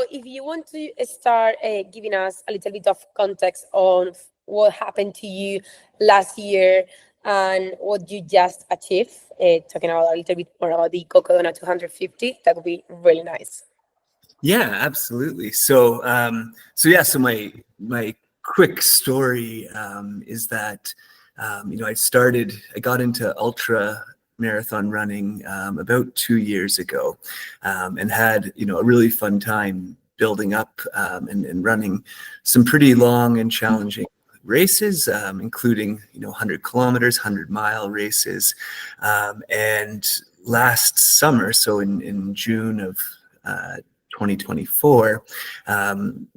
So if you want to start giving us a little bit of context on what happened to you last year and what you just achieved, talking about a little bit more about the Cocodona 250, that would be really nice. Yeah, absolutely. So, so my quick story is that I got into ultra marathon running about 2 years ago, and had a really fun time building up and running some pretty long and challenging races, including 100 kilometers, 100-mile races, and last summer, so in June of 2024,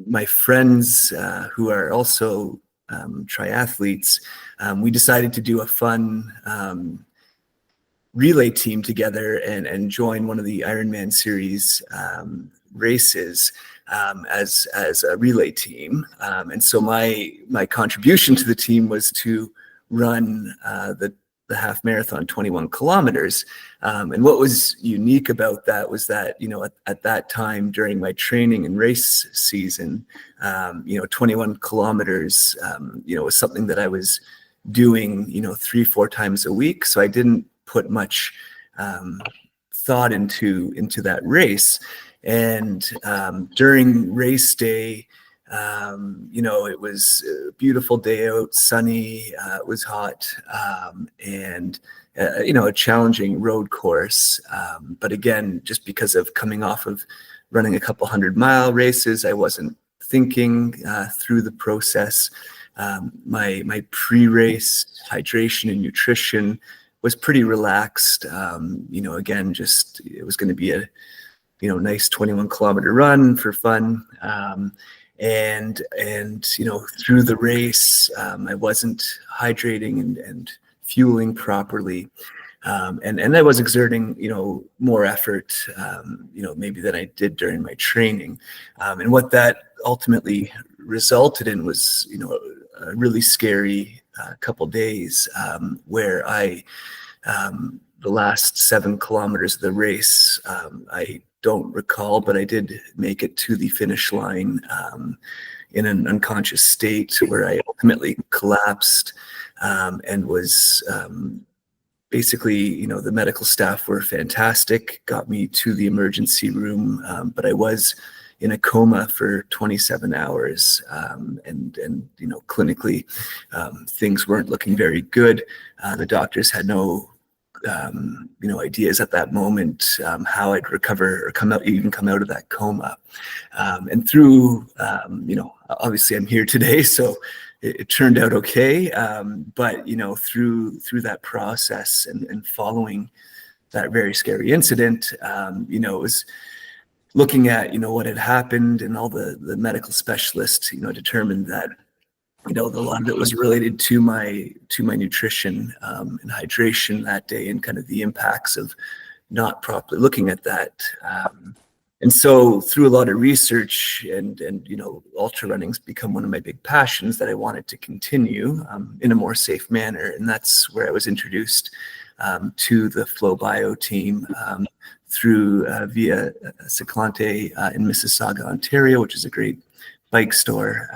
my friends who are also triathletes, we decided to do a fun relay team together and join one of the Ironman series races as a relay team. And so my contribution to the team was to run the half marathon, 21 kilometers. And what was unique about that was that, at that time during my training and race season, 21 kilometers, was something that I was doing, 3-4 times a week. So I didn't put much thought into that race. And during race day, it was a beautiful day out, sunny, it was hot, and a challenging road course. But again, just because of coming off of running a couple 100-mile races, I wasn't thinking through the process. My pre-race hydration and nutrition was pretty relaxed. Again, just it was going to be a nice 21-kilometer run for fun. And through the race, I wasn't hydrating and fueling properly. And I was exerting, more effort, maybe than I did during my training. And what that ultimately resulted in was, a really scary couple days where the last 7 kilometers of the race, I don't recall, but I did make it to the finish line in an unconscious state where I ultimately collapsed and was basically, the medical staff were fantastic, got me to the emergency room, but I was in a coma for 27 hours. And clinically, things weren't looking very good. The doctors had no ideas at that moment how I'd recover or come out of that coma. And through, obviously I'm here today, so it turned out okay. But through that process and following that very scary incident, it was looking at what had happened, and all the medical specialists determined that a lot of it was related to my nutrition and hydration that day, and kind of the impacts of not properly looking at that. And so through a lot of research and ultra running's become one of my big passions that I wanted to continue in a more safe manner. And that's where I was introduced to the FLOWBIO team through via Ciclante in Mississauga, Ontario, which is a great bike store,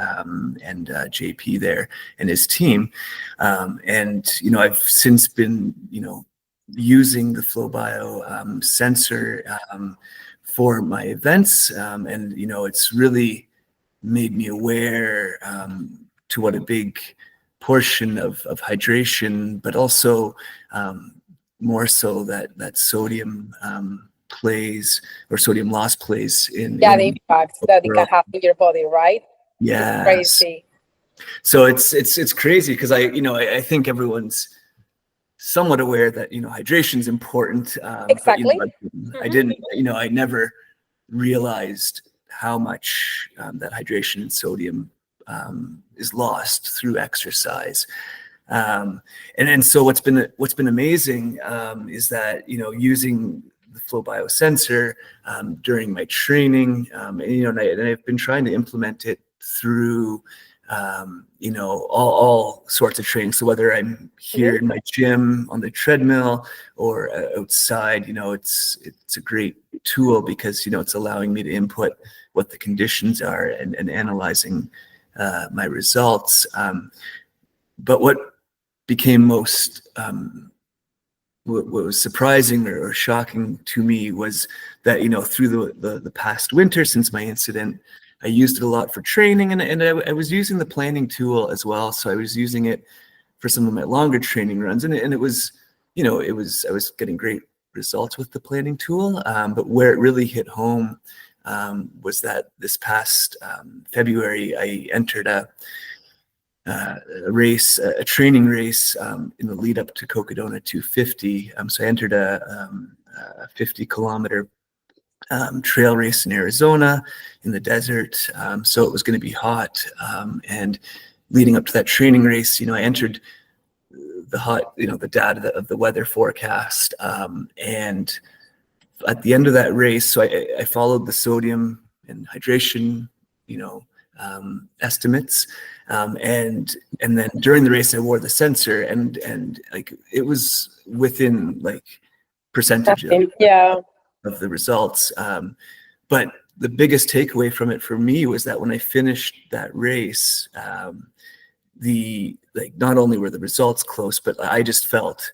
and JP there and his team. And I've since been using the FLOWBIO sensor for my events, and it's really made me aware to what a big portion of hydration, but also more so that sodium plays, or sodium loss plays in the impact that it can have in your body, right? Yeah, crazy. So it's crazy because I think everyone's somewhat aware that hydration is important. Exactly. But, I didn't. I never realized how much that hydration and sodium is lost through exercise. And so what's been amazing is that using the FLOWBIO sensor during my training, and I've been trying to implement it through you know, all sorts of training. So whether I'm here in my gym on the treadmill or outside, you know, it's a great tool because, you know, it's allowing me to input what the conditions are and analyzing my results. But what became most what was surprising or shocking to me was that, you know, through the past winter since my incident, I used it a lot for training, and I was using the planning tool as well. So I was using it for some of my longer training runs, and it was, you know, I was getting great results with the planning tool. But where it really hit home was that this past February, I entered a race, a training race in the lead up to Cocodona 250. So I entered a 50-kilometer trail race in Arizona in the desert. So it was going to be hot. And leading up to that training race, you know, I entered the data of the weather forecast. And at the end of that race, so I followed the sodium and hydration, you know, estimates. And then during the race, I wore the sensor, and like it was within like percentage of the results. But the biggest takeaway from it for me was that when I finished that race, not only were the results close, but I just felt,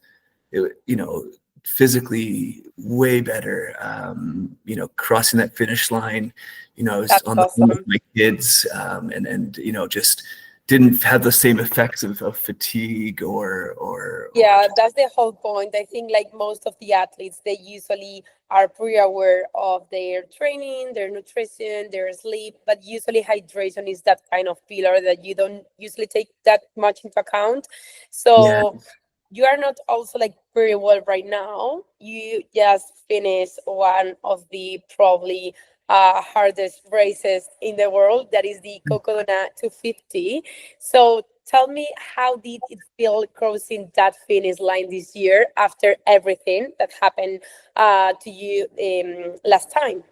you know, physically way better. You know, crossing that finish line, you know, I was on the phone with my kids, and you know, just didn't have the same effects of fatigue or that's the whole point. I think like most of the athletes, they usually are pretty aware of their training, their nutrition, their sleep, but usually hydration is that kind of pillar that you don't usually take that much into account. So you are not also like very well right now. You just finished one of the probably hardest races in the world, that is the Cocodona 250. So tell me, how did it feel crossing that finish line this year after everything that happened to you last time?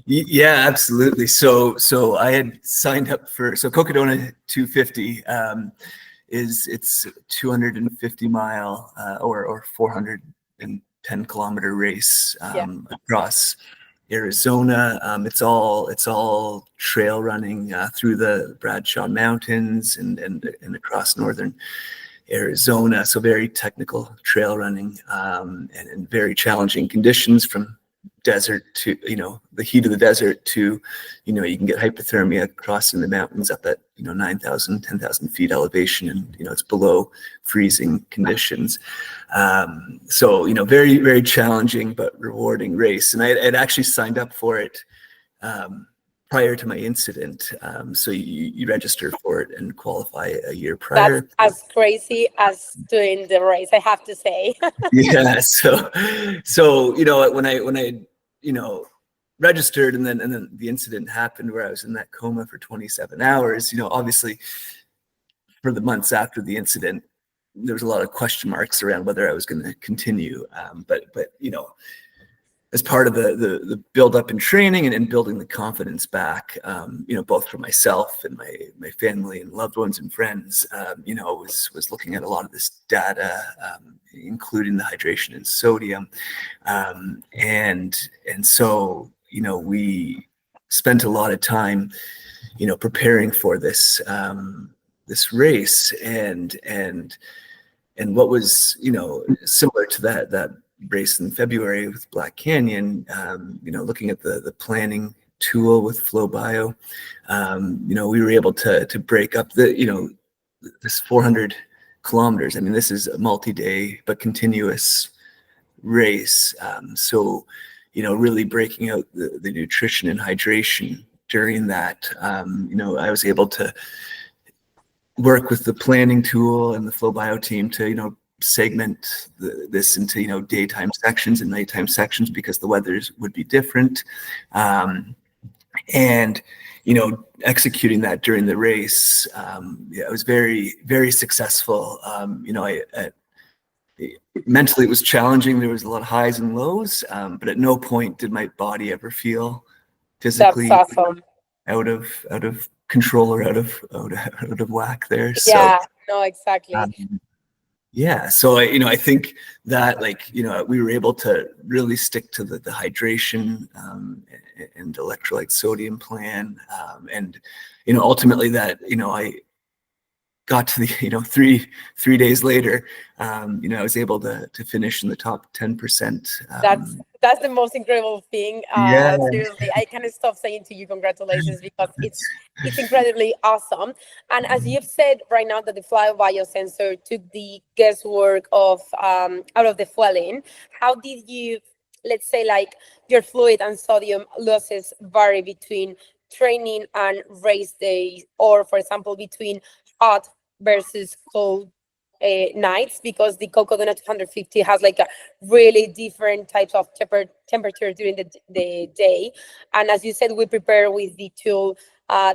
Yeah, absolutely. So I had signed up for Cocodona 250. It's 250 mile or 410 kilometer race across Arizona. It's all trail running through the Bradshaw Mountains and across northern Arizona. So very technical trail running and very challenging conditions, from desert to, you know, the heat of the desert to, you know, you can get hypothermia crossing the mountains up at, you know, 9,000, 10,000 feet elevation, and, you know, it's below freezing conditions. So, you know, very, very challenging but rewarding race. And I had actually signed up for it prior to my incident. So you register for it and qualify a year prior. That's as crazy as doing the race, I have to say. Yeah. So, you know, when I, you know, registered and then the incident happened where I was in that coma for 27 hours, you know, obviously for the months after the incident, there was a lot of question marks around whether I was going to continue. But, you know, as part of the build up in training and building the confidence back, you know, both for myself and my family and loved ones and friends, you know, was looking at a lot of this data, including the hydration and sodium. And so, you know, we spent a lot of time, you know, preparing for this, this race, and what was, you know, similar to that race in February with Black Canyon, you know, looking at the planning tool with FLOWBIO, you know, we were able to break up you know, this 400 kilometers. I mean, this is a multi-day but continuous race. So, you know, really breaking out the nutrition and hydration during that. You know, I was able to work with the planning tool and the FLOWBIO team to, you know, segment this into, you know, daytime sections and nighttime sections because the weathers would be different. And, you know, executing that during the race, it was very, very successful. You know, mentally it was challenging. There was a lot of highs and lows, but at no point did my body ever feel physically. That's awesome. out of control or out of whack there. So Yeah, no, exactly. yeah, so I think that, like, we were able to really stick to the hydration and electrolyte sodium plan, and ultimately that I got to the three days later, I was able to finish in the top 10%. That's the most incredible thing. Yeah. Seriously, I can't stop saying to you congratulations, because it's incredibly awesome. And as you've said right now, that the FLOWBIO sensor took the guesswork of out of the fueling, how did you, let's say, like, your fluid and sodium losses vary between training and race days, or for example between hot versus cold nights, because the Cocodona 250 has like a really different types of temperature during the day. And as you said, we prepare with the two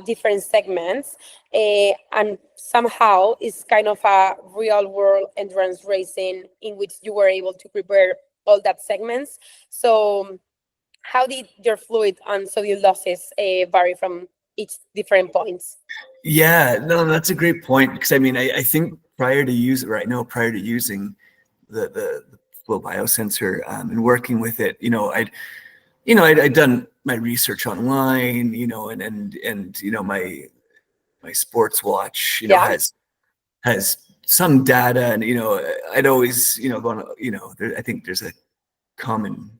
different segments, and somehow it's kind of a real world endurance racing in which you were able to prepare all that segments. So how did your fluid and sodium losses vary from each different points? Yeah, no, that's a great point, because I think prior to using the flow biosensor, and working with it, I'd done my research online, and my sports watch, Yeah, has some data, and I'd always gone, I think there's a common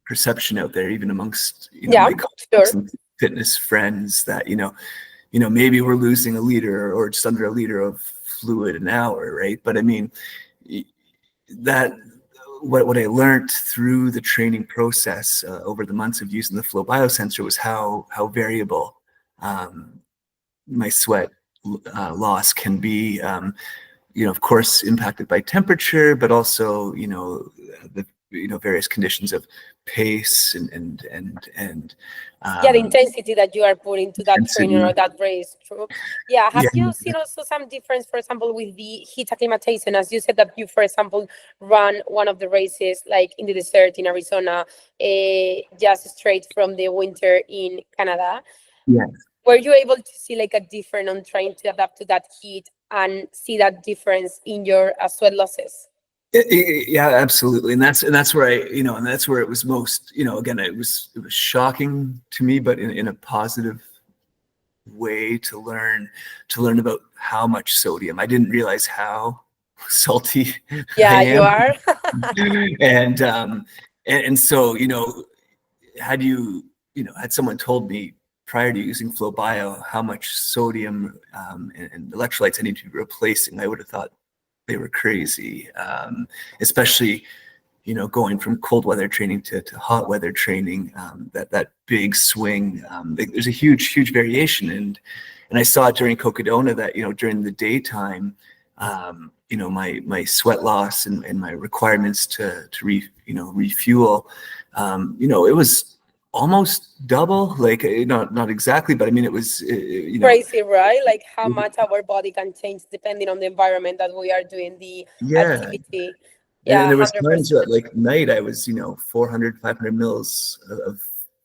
perception out there, even amongst yeah, my colleagues sure. and fitness friends, that maybe we're losing a liter or just under a liter of fluid an hour, right? But that what I learned through the training process over the months of using the flow biosensor was how variable my sweat loss can be. Of course, impacted by temperature, but also the various conditions of pace and Yeah, the intensity that you are putting to that training or intensity. that race. True. Yeah, have Yeah, you seen also some difference, for example, with the heat acclimatization? As you said that you, for example, run one of the races like in the desert in Arizona, just straight from the winter in Canada. yeah. Were you able to see like a difference on trying to adapt to that heat and see that difference in your sweat losses? Yeah, absolutely, and that's where and that's where it was most, again, it was shocking to me, but in a positive way, to learn about how much sodium. I didn't realize how salty I Yeah, you am, are. and so had had someone told me prior to using FlowBio how much sodium and electrolytes I need to be replacing, I would have thought they were crazy, especially going from cold weather training to hot weather training. That big swing, there's a huge variation, and I saw it during Cocodona that during the daytime, my sweat loss and my requirements to refuel, it was almost double, like not exactly, but it was Crazy, right? Like how much our body can change depending on the environment that we are doing the yeah. activity. And Yeah, there was times 100%. that, like, night, I was 400 500 mils of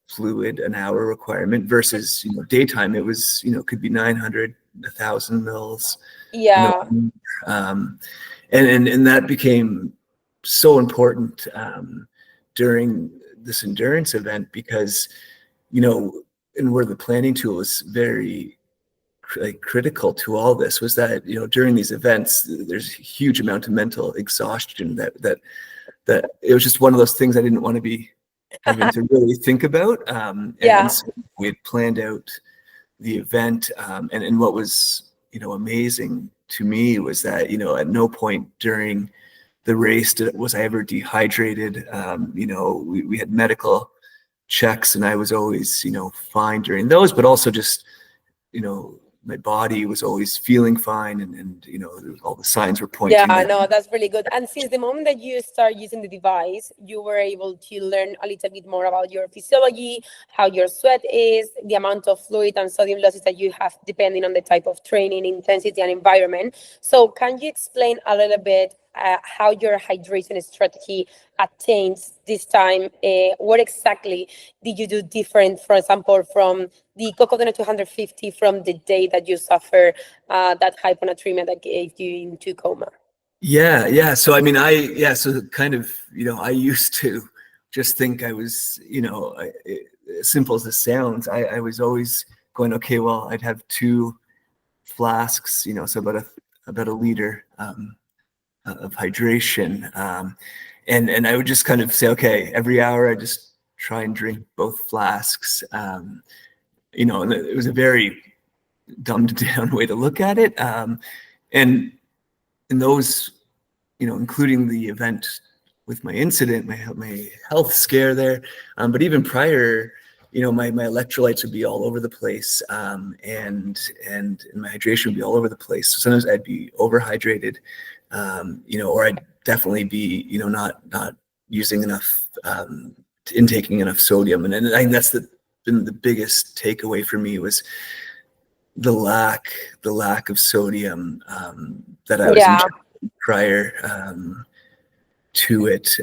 fluid an hour requirement, versus daytime it was could be 900 1,000 mils, you know Yeah, um, and that became so important during this endurance event, because and where the planning tool is very critical to all this, was that during these events there's a huge amount of mental exhaustion, that it was just one of those things I didn't want to be having to really think about, and yeah, so we had planned out the event, and what was amazing to me was that at no point during the race was I ever dehydrated. We had medical checks, and I was always fine during those, but also just my body was always feeling fine, and all the signs were yeah, pointing that. no, that's really good. And since the moment that you start using the device, you were able to learn a little bit more about your physiology, how your sweat is, the amount of fluid and sodium losses that you have depending on the type of training, intensity, and environment. So can you explain a little bit how your hydration strategy attains this time. What exactly did you do different, for example, from the Cocodona 250 from the day that you suffer that hyponatremia that gave you into coma? Yeah. So I mean, so kind of, I used to just think I was, as simple as it sounds, I was always going, okay, well, I'd have 2 flasks, so about a liter of hydration, and I would just kind of say, okay, every hour I just try and drink both flasks, and it was a very dumbed down way to look at it, and in those, including the event with my incident, my health scare there, but even prior, my electrolytes would be all over the place, and my hydration would be all over the place. So sometimes I'd be overhydrated, or I'd definitely be, not using enough, intaking enough sodium, and I think that's been the biggest takeaway for me was the lack of sodium that I was injecting prior to it.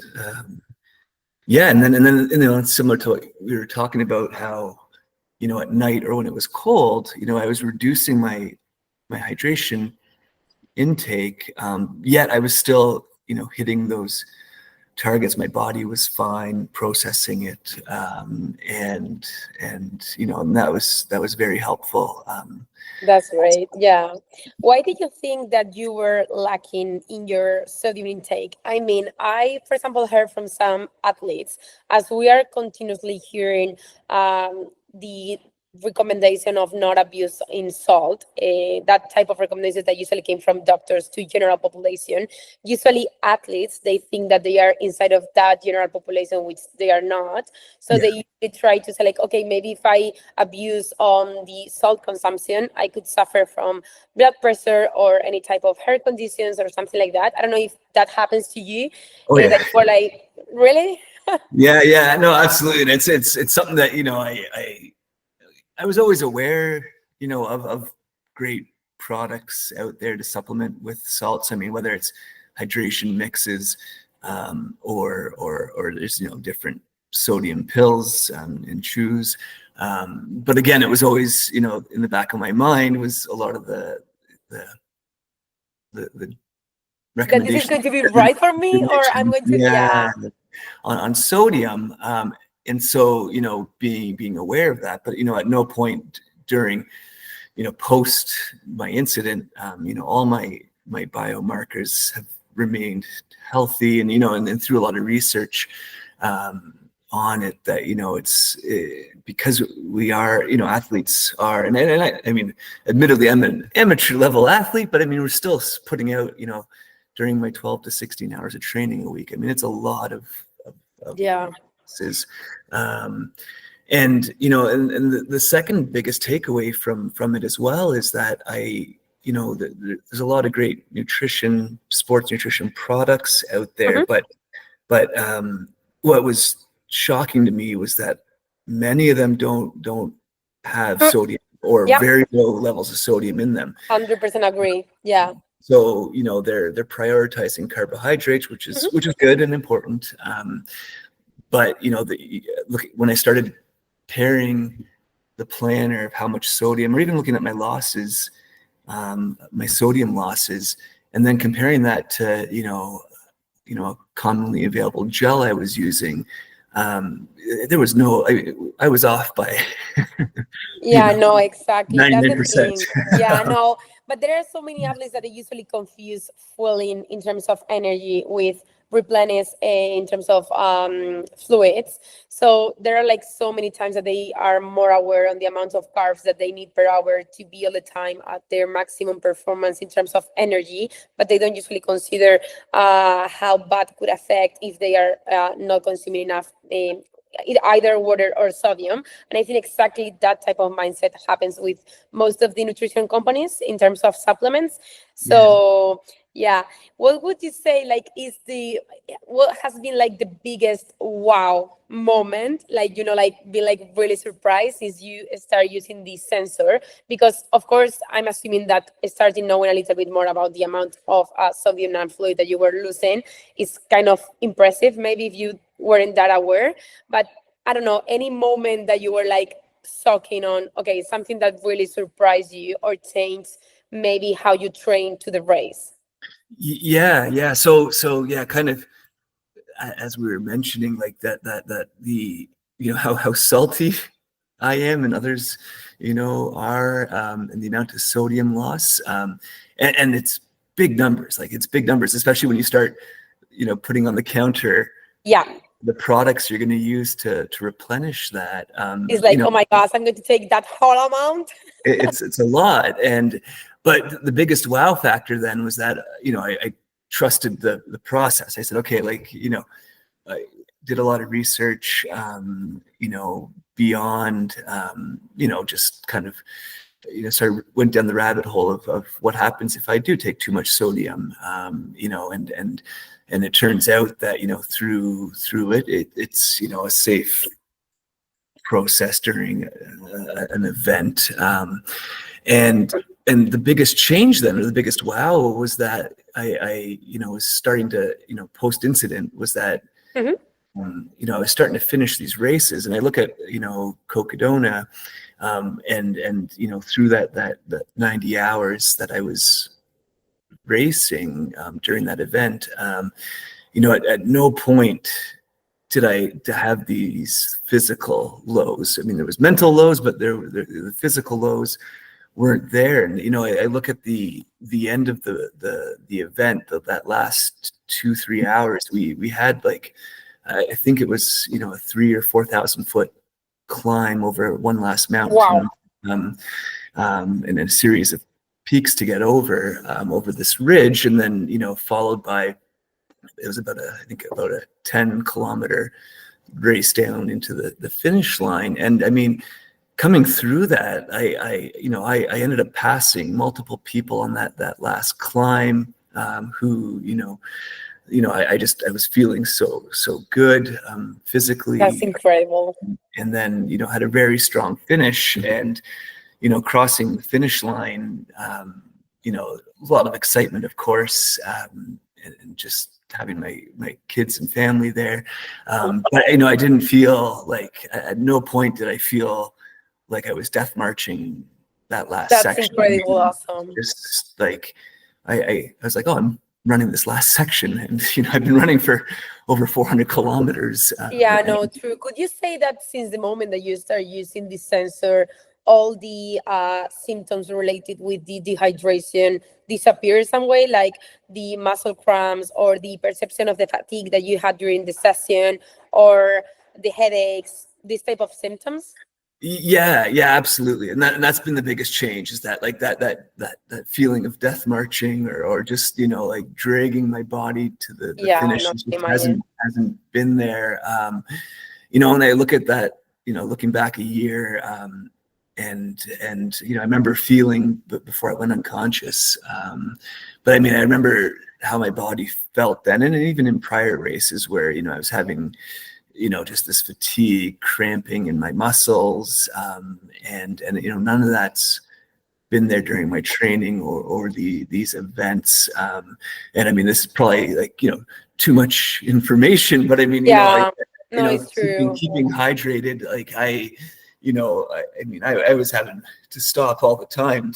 And then similar to what we were talking about, how at night or when it was cold, I was reducing my hydration intake, yet I was still hitting those targets. My body was fine processing it, and that was very helpful. That's great. Yeah. Why did you think that you were lacking in your sodium intake? I mean, I, for example, heard from some athletes, as we are continuously hearing the recommendation of not abuse in salt, that type of recommendations that usually came from doctors to general population. Usually athletes, they think that they are inside of that general population, which they are not. So they try to say like, okay, maybe if I abuse on the salt consumption, I could suffer from blood pressure or any type of heart conditions or something like that. I don't know if that happens to you. That you were like, really? No, absolutely. And it's something that, I was always aware, of great products out there to supplement with salts. I mean, whether it's hydration mixes, or there's, different sodium pills and chews. But again, it was always, in the back of my mind was a lot of the That this is going to be right for me, or I'm going to on sodium. And so, being aware of that, but, at no point during, post my incident, all my biomarkers have remained healthy, and, and through a lot of research on it, that, it's because we are, athletes are, and I mean, admittedly, I'm an amateur level athlete, but I mean, we're still putting out, during my 12 to 16 hours of training a week. I mean, it's a lot of and the second biggest takeaway from it as well is that there's a lot of great sports nutrition products out there, but what was shocking to me was that many of them don't have sodium or very low levels of sodium in them. 100% agree. Yeah. So they're prioritizing carbohydrates, which is good and important. But look, when I started pairing the planner of how much sodium, or even looking at my losses, my sodium losses, and then comparing that to a commonly available gel I was using, there was I was off by exactly. 99%. But there are so many athletes that they usually confuse fueling in terms of energy with replenish in terms of fluids. So there are like so many times that they are more aware on the amount of carbs that they need per hour to be all the time at their maximum performance in terms of energy, but they don't usually consider how bad could affect if they are not consuming enough either water or sodium. And I think exactly that type of mindset happens with most of the nutrition companies in terms of supplements. So Yeah. What would you say like is the what has been like the biggest wow moment? Like, like be like really surprised is you start using the sensor because of course I'm assuming that starting knowing a little bit more about the amount of sodium and fluid that you were losing is kind of impressive. Maybe if you weren't that aware, but I don't know, any moment that you were like sucking on, okay, something that really surprised you or changed maybe how you train to the race. Yeah. So yeah, kind of as we were mentioning, like that the how salty I am and others are, and the amount of sodium loss, and it's big numbers. Like it's big numbers, especially when you start putting on the counter Yeah. the products you're going to use to replenish that. It's like, oh my gosh, I'm going to take that whole amount. It's a lot. But the biggest wow factor then was that I trusted the process. I said, okay, like I did a lot of research, beyond just kind of went down the rabbit hole of what happens if I do take too much sodium, and it turns out that through it's a safe process during an event, and the biggest change then, or the biggest wow, was that I was starting to post incident was that I was starting to finish these races, and I look at Cocodona, and through that 90 hours that I was racing during that event, at no point did I to have these physical lows. I mean, there was mental lows, but the physical lows weren't there. And I look at the end of the event, that last 2-3 hours, we had like I think it was a 3,000 or 4,000 foot climb over one last mountain, and a series of peaks to get over this ridge, and then followed by, it was about a 10-kilometer race down into the finish line. And I mean, coming through that, I ended up passing multiple people on that last climb, who I was feeling so good physically. That's incredible. And then had a very strong finish, and crossing the finish line, a lot of excitement, of course, and just having my kids and family there. But I didn't feel like, at no point did I feel like I was death marching that last section. That's incredible, awesome. Just like I was like, oh, I'm running this last section, and I've been running for over 400 kilometers. Yeah, no, true. Could you say that since the moment that you start using the sensor, all the symptoms related with the dehydration disappear some way, like the muscle cramps or the perception of the fatigue that you had during the session, or the headaches, this type of symptoms? Yeah, absolutely. And that's been the biggest change, is that like that feeling of death marching, or just like dragging my body to the finish, just hasn't been there. And I look at that, looking back a year, and I remember feeling before I went unconscious, but I mean, I remember how my body felt then, and even in prior races where I was having just this fatigue, cramping in my muscles, and none of that's been there during my training or these events. And I mean, this is probably like too much information, but I mean, it's true. Keeping hydrated, like I was having to stop all the time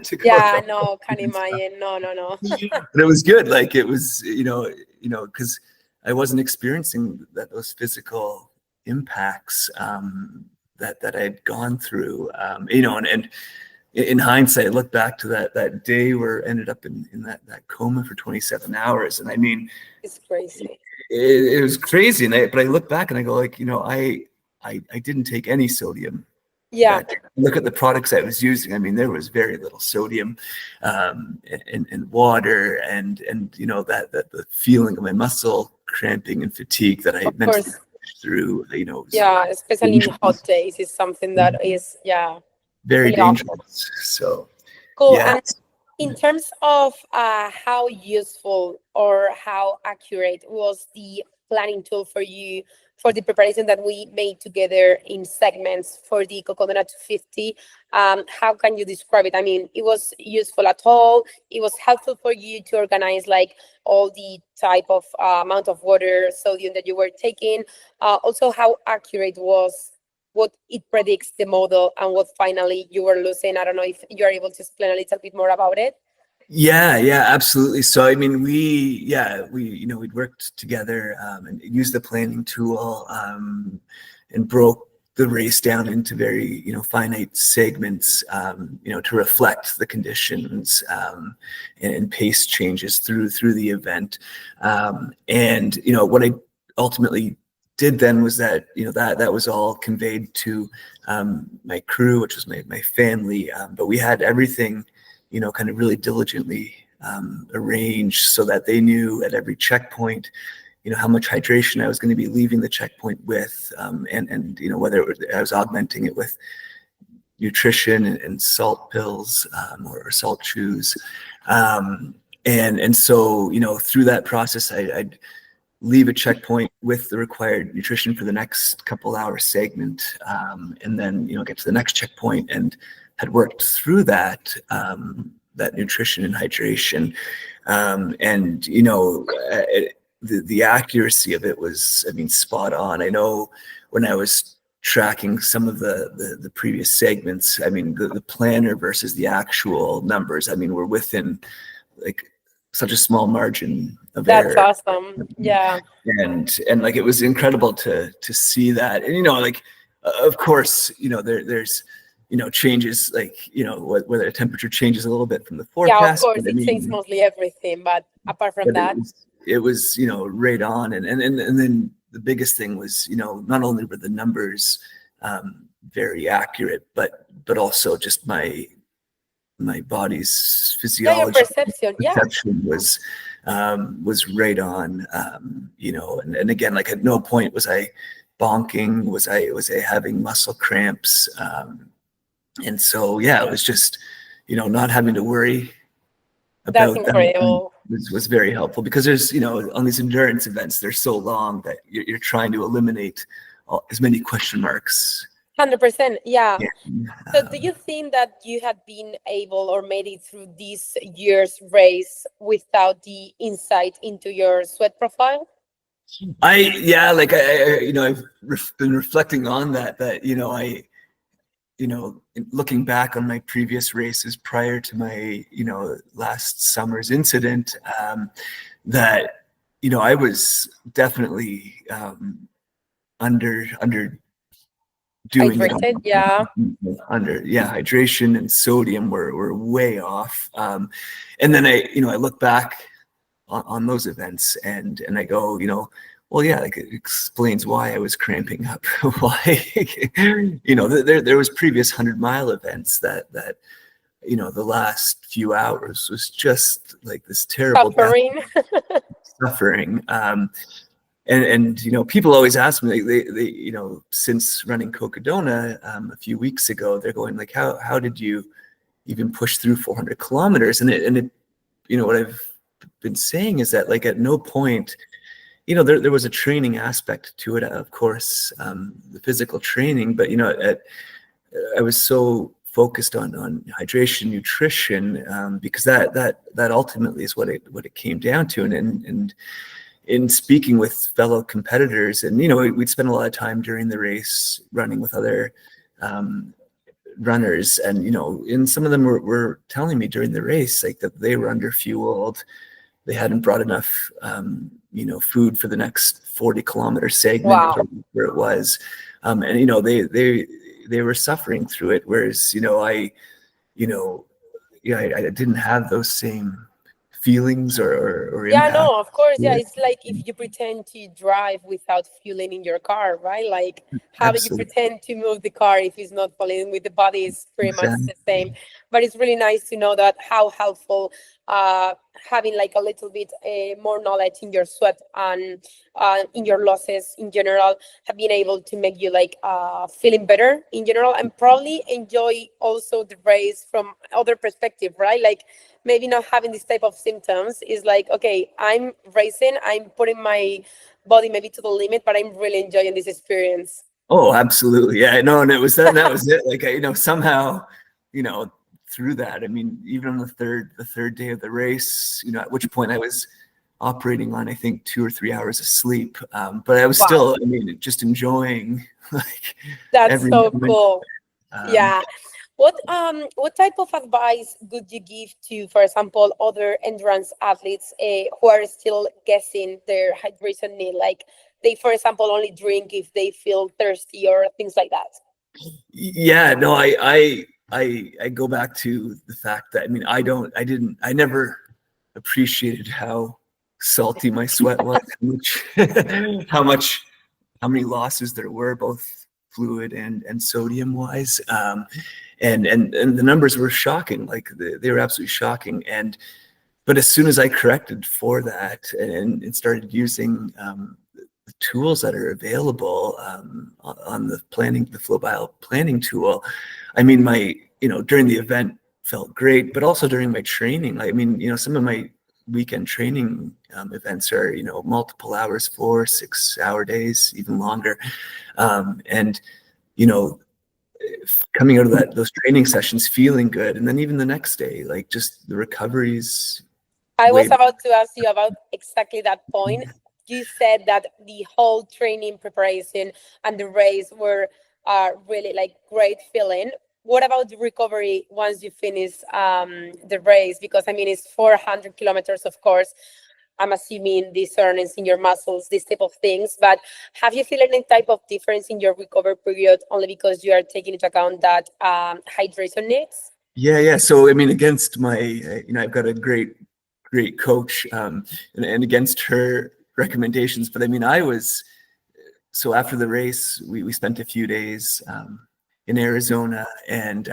to go. Yeah, no, can't imagine. No. But it was good. Like it was, because I wasn't experiencing those physical impacts that I had gone through. And in hindsight, I look back to that day where I ended up in that coma for 27 hours. And I mean, it's crazy. It was crazy. But I look back and I go, like, I didn't take any sodium. Yeah. Look at the products I was using. I mean, there was very little sodium, and water, and that the feeling of my muscle cramping and fatigue that I had mentioned through. Especially in hot days is something that is very really dangerous. awful. So cool. yeah. And In terms of how useful or how accurate was the planning tool for you for the preparation that we made together in segments for the Cocodona 250, how can you describe it? I mean, it was useful at all. It was helpful for you to organize like all the type of amount of water, sodium that you were taking. Also, how accurate was what it predicts the model and what finally you were losing. I don't know if you're able to explain a little bit more about it. Yeah, absolutely. So, I mean, we'd worked together and used the planning tool and broke the race down into very, finite segments, to reflect the conditions and pace changes through the event. And, what I ultimately did then was that, that was all conveyed to my crew, which was my family. But we had everything kind of really diligently arranged so that they knew at every checkpoint, how much hydration I was going to be leaving the checkpoint with, and whether I was augmenting it with nutrition and salt pills or salt chews. And so, through that process, I'd leave a checkpoint with the required nutrition for the next couple hour segment, and then, get to the next checkpoint and had worked through that nutrition and hydration. And, the accuracy of it was, spot on. I know when I was tracking some of the previous segments, the planner versus the actual numbers, we're within like such a small margin of error. That's awesome. Yeah. And like, it was incredible to see that. And, of course, there's, changes like, whether the temperature changes a little bit from the forecast. Yeah, of course, it changes mostly everything. But apart from that, it was, right on. And then the biggest thing was, not only were the numbers very accurate, but also just my body's physiology, perception was right on. And again, like at no point was I bonking, was I having muscle cramps. And so, it was just, not having to worry about that was very helpful, because there's, on these endurance events, they're so long that you're trying to eliminate as many question marks. 100%, yeah. So do you think that you had been able or made it through this year's race without the insight into your sweat profile? I've been reflecting on that, looking back on my previous races prior to my, last summer's incident, that, I was definitely under doing hydrated, hydration and sodium were way off. And then I look back on those events and I go, well, like it explains why I was cramping up. Why, there was previous 100-mile events that the last few hours was just like this terrible suffering. And people always ask me, they since running Cocodona a few weeks ago, they're going like, how did you even push through 400 kilometers? And it what I've been saying is that, like, at no point, there was a training aspect to it, of course, the physical training, but I was so focused on hydration, nutrition, because that ultimately is what it came down to. And in speaking with fellow competitors, and we'd spend a lot of time during the race running with other runners, and some of them were telling me during the race, like, that they were underfueled, they hadn't brought enough food for the next 40-kilometer segment. Wow. Where it was, and they were suffering through it, whereas I didn't have those same feelings or impact. No, of course. It's like if you pretend to drive without fueling in your car, right? Like, how do you pretend to move the car if it's not falling with the body? Is pretty much the same. But it's really nice to know that how helpful having like a little bit more knowledge in your sweat and in your losses in general have been able to make you like feeling better in general, and probably enjoy also the race from other perspective, right? Like maybe not having this type of symptoms is like, okay, I'm racing, I'm putting my body maybe to the limit, but I'm really enjoying this experience. Oh, absolutely. Yeah, no, and it was that, and that was it. Like, somehow, through that, I mean, even on the third day of the race, at which point I was operating on, I think, 2 or 3 hours of sleep. But I was Wow. still, just enjoying like That's every so moment. cool. Yeah. What type of advice would you give to, for example, other endurance athletes who are still guessing their hydration need? Like they, for example, only drink if they feel thirsty or things like that. Yeah, no, I go back to the fact that, I never appreciated how salty my sweat was, how many losses there were, both fluid and sodium wise. And the numbers were shocking. Like they were absolutely shocking. But as soon as I corrected for that and started using the tools that are available on the FLOWBIO planning tool, during the event felt great, but also during my training. Some of my weekend training events are, multiple hours, 4-6 hour days, even longer. And, coming out of those training sessions feeling good, and then even the next day, like just the recoveries. I was about to ask you about exactly that point. You said that the whole training preparation and the race were really like great feeling. What about the recovery once you finish the race? Because it's 400 kilometers, of course. I'm assuming these soreness in your muscles, these type of things. But have you feel any type of difference in your recovery period only because you are taking into account that hydration needs? Yeah. So, against my, I've got a great coach, and against her recommendations. But so after the race, we spent a few days in Arizona, and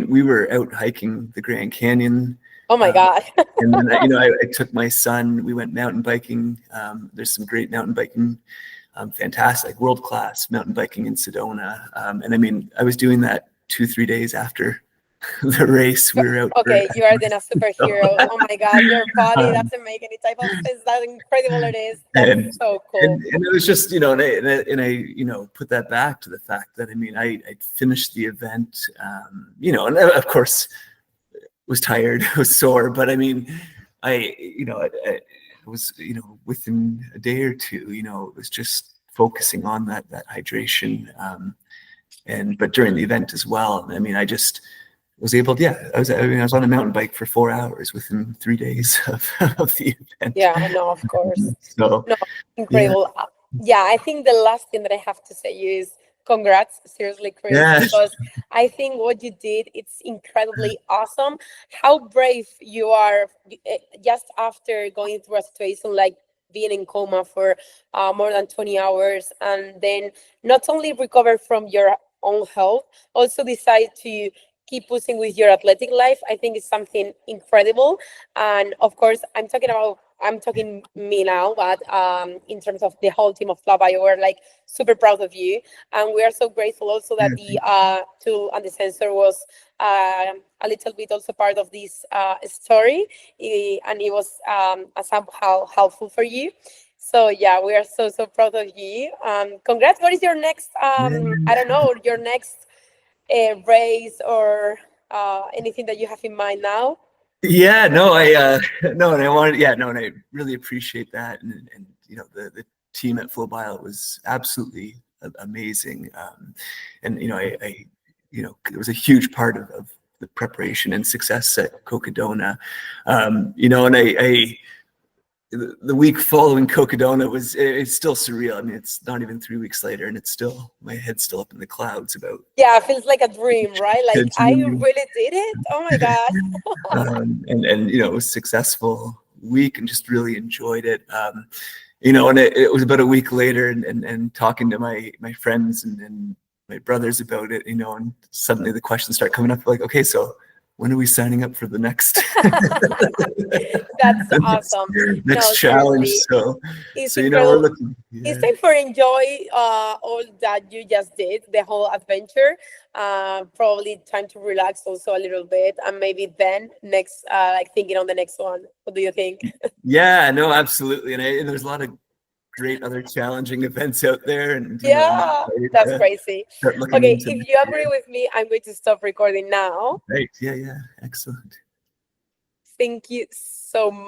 we were out hiking the Grand Canyon. Oh my God. And then, I took my son, we went mountain biking. There's some great mountain biking, fantastic, world-class mountain biking in Sedona. And I was doing that 2-3 days after the race. We were out. Okay, you are then a superhero. Oh my God, your body doesn't make any type of sense. That's incredible it is. That's so cool. And it was just, and I put that back to the fact that, I finished the event, and of course was tired, was sore, but I was, within a day or two, it was just focusing on that hydration, but during the event as well. I just was able to, I was on a mountain bike for 4 hours within 3 days of the event. Yeah, no, of course. So, no, incredible. Yeah, I think the last thing that I have to say is congrats, seriously, Chris, because I think what you did, it's incredibly awesome. How brave you are just after going through a situation like being in coma for more than 20 hours, and then not only recover from your own health, also decide to keep pushing with your athletic life. I think it's something incredible. And of course, I'm talking me now, but in terms of the whole team of FLOWBIO, we're like super proud of you. And we are so grateful also that the tool and the sensor was a little bit also part of this story. And it was somehow helpful for you. So yeah, we are so proud of you. Congrats. What is your next, I don't know, your next race or anything that you have in mind now? Yeah, no, and I wanted, and I really appreciate that. And the team at FLOWBIO was absolutely amazing. And, I it was a huge part of the preparation and success at Cocodona. And the week following Cocodona it's still surreal. It's not even 3 weeks later, and it's still, my head's still up in the clouds about. Yeah, it feels like a dream, right? Like I really did it. Oh my God. And it was a successful week, and just really enjoyed it. And it was about a week later, and talking to my friends and my brothers about it, and suddenly the questions start coming up like, okay, so when are we signing up for the next That's the awesome. next No, challenge? seriously, So it's we're incredible. looking. It's Yeah. time for enjoy all that you just did, the whole adventure. Probably time to relax also a little bit, and maybe then next, like thinking on the next one. What do you think? Yeah, no, absolutely. And there's a lot of great other challenging events out there, and I'm Yeah, excited that's to crazy. start looking Okay, into if next you year. agree with me, I'm going to stop recording now. Right. Yeah, yeah. Excellent. Thank you so much.